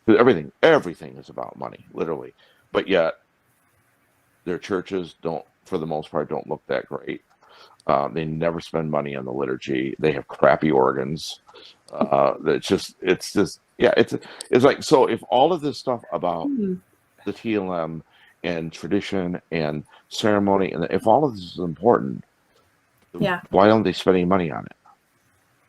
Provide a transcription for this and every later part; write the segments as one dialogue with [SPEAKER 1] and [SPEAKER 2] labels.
[SPEAKER 1] Everything is about money, literally. But yet their churches don't, for the most part, don't look that great. They never spend money on the liturgy. They have crappy organs. Yeah, it's like, so if all of this stuff about
[SPEAKER 2] Hmm.
[SPEAKER 1] the TLM and tradition and ceremony, and if all of this is important,
[SPEAKER 2] Yeah.
[SPEAKER 1] why aren't they spending money on it?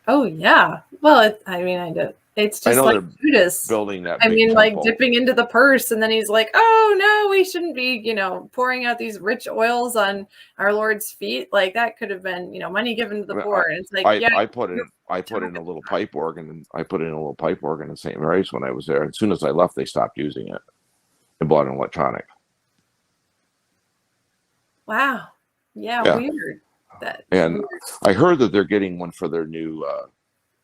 [SPEAKER 2] Oh yeah. Well, I mean, I did. It's
[SPEAKER 1] I
[SPEAKER 2] just
[SPEAKER 1] know
[SPEAKER 2] like
[SPEAKER 1] they're
[SPEAKER 2] Judas.
[SPEAKER 1] building that
[SPEAKER 2] I
[SPEAKER 1] big
[SPEAKER 2] mean, like
[SPEAKER 1] temple.
[SPEAKER 2] dipping into the purse, and then he's like, "Oh no, we shouldn't be, pouring out these rich oils on our Lord's feet." Like that could have been, money given to the poor. And it's like, yeah,
[SPEAKER 1] I put in a little pipe organ, and I put in a little pipe organ in St. Mary's when I was there. As soon as I left, they stopped using it and bought an electronic.
[SPEAKER 2] wow, yeah,
[SPEAKER 1] Yeah,
[SPEAKER 2] weird. That's
[SPEAKER 1] and
[SPEAKER 2] weird.
[SPEAKER 1] I heard that they're getting one for their new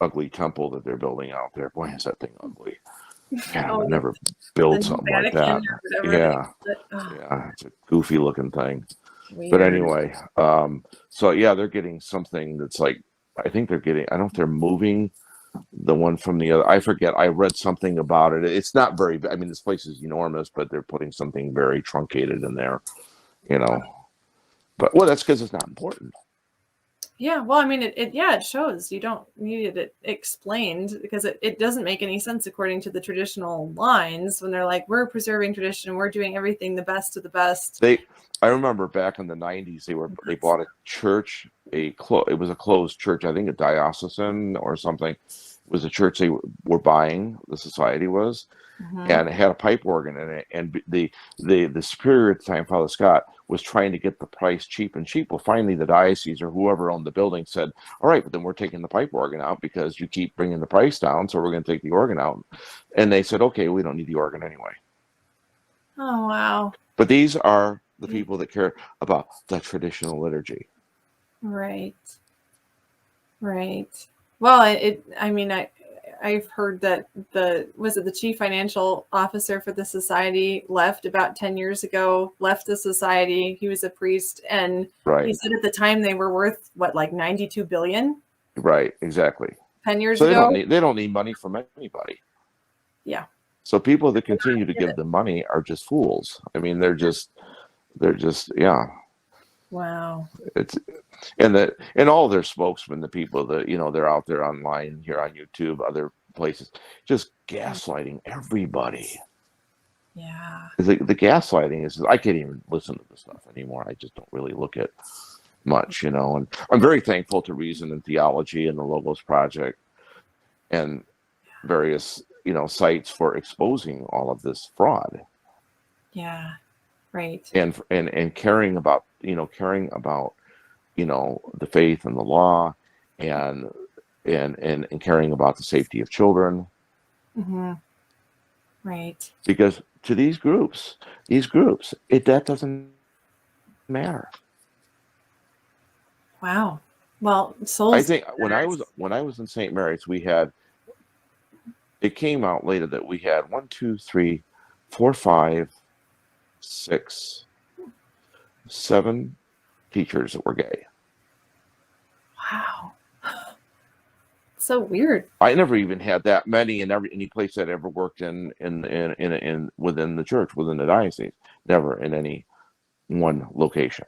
[SPEAKER 1] ugly temple that they're building out there. Boy, is that thing ugly! Man, I
[SPEAKER 2] Oh,
[SPEAKER 1] would never
[SPEAKER 2] the
[SPEAKER 1] build
[SPEAKER 2] new
[SPEAKER 1] something like
[SPEAKER 2] Vatican
[SPEAKER 1] that.
[SPEAKER 2] or whatever they
[SPEAKER 1] Yeah,
[SPEAKER 2] call it. Oh,
[SPEAKER 1] yeah, it's a goofy looking thing. But
[SPEAKER 2] weird.
[SPEAKER 1] anyway, so yeah, they're getting something that's like, I think they're getting, I don't know if they're moving the one from the other. I forget. I read something about it. It's not very, I mean, this place is enormous, but they're putting something very truncated in there, you know. But, well, that's because it's not important.
[SPEAKER 2] Yeah, well, I mean, it shows you don't need it explained because it doesn't make any sense according to the traditional lines when they're like, we're preserving tradition, we're doing everything the best of the best.
[SPEAKER 1] I remember back in the 90s, they bought a church, it was a closed church, I think a diocesan or something. It was a church they were buying, the society was,
[SPEAKER 2] Mhm.
[SPEAKER 1] and it had a pipe organ in it. And the superior at the time, Father Scott, was trying to get the price cheap and cheap. Well, finally, the diocese or whoever owned the building said, "All right, but then we're taking the pipe organ out because you keep bringing the price down, so we're going to take the organ out." And they said, "Okay, we don't need the organ anyway."
[SPEAKER 2] Oh, wow.
[SPEAKER 1] But these are the people that care about the traditional liturgy.
[SPEAKER 2] Right. Right. Well, I mean, I've heard that the chief financial officer for the society left about 10 years ago, left the society. He was a priest, and he
[SPEAKER 1] Right,
[SPEAKER 2] said at the time they were worth what, like 92 billion
[SPEAKER 1] right, exactly.
[SPEAKER 2] 10 years
[SPEAKER 1] So
[SPEAKER 2] ago?
[SPEAKER 1] they don't need money from anybody.
[SPEAKER 2] Yeah.
[SPEAKER 1] So people that continue to
[SPEAKER 2] Get
[SPEAKER 1] give
[SPEAKER 2] it.
[SPEAKER 1] them money are just fools. I mean, they're just yeah.
[SPEAKER 2] Wow.
[SPEAKER 1] It's and all their spokesmen, the people that they're out there online here on YouTube, other places, just gaslighting everybody.
[SPEAKER 2] Yeah.
[SPEAKER 1] The gaslighting is, I can't even listen to this stuff anymore. I just don't really look at much, and I'm very thankful to Reason and Theology and the Logos Project and various sites for exposing all of this fraud
[SPEAKER 2] Yeah. Right.
[SPEAKER 1] and caring about the faith and the law and and caring about the safety of children,
[SPEAKER 2] Hmm. Right.
[SPEAKER 1] because to these groups that doesn't matter.
[SPEAKER 2] Wow. Well,
[SPEAKER 1] I
[SPEAKER 2] souls
[SPEAKER 1] think when I was
[SPEAKER 2] matters.
[SPEAKER 1] in St. Mary's, it came out later that we had one, two, three, four, five, six, seven teachers that were gay.
[SPEAKER 2] Wow. So weird.
[SPEAKER 1] I never even had that many in any place that I ever worked in within the church, within the diocese. Never in any one location.